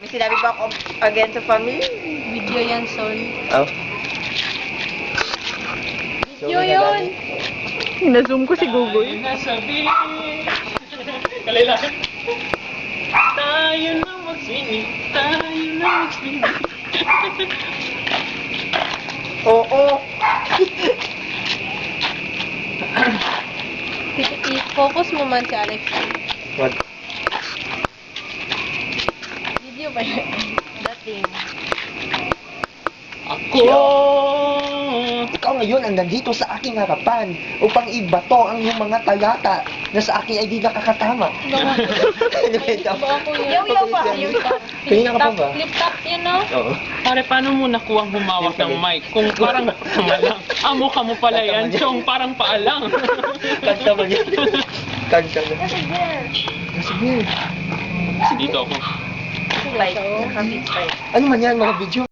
May sinabi pa ako again sa family. Video yan, Sol. Oh. Video yun! Nazoom ko si Google. Nasa beach. Kalila. Tayo na mag-swimming. Tayo na mag-swimming. Oo. I-focus mo man si Alex. What? Video ba yan? Dating. Ako. Ikaw ngayon ang nandito sa aking harapan upang ibato ang iyong mga talata na sa akin ay di nakakatama. Baka ko yun. Yaw-yaw pa. Kanina ka pa ba? Flip top yun, no? Oo. Pare, paano mo nakuha humawak ng mic? Kung parang pamalang. Mukha mo pala yan. Chong, parang paalang. Kanta ba niya? Kanta na. Kasi girl. Sige. Dito ako. Like, naka-beach bike. Ano man yan, mga video?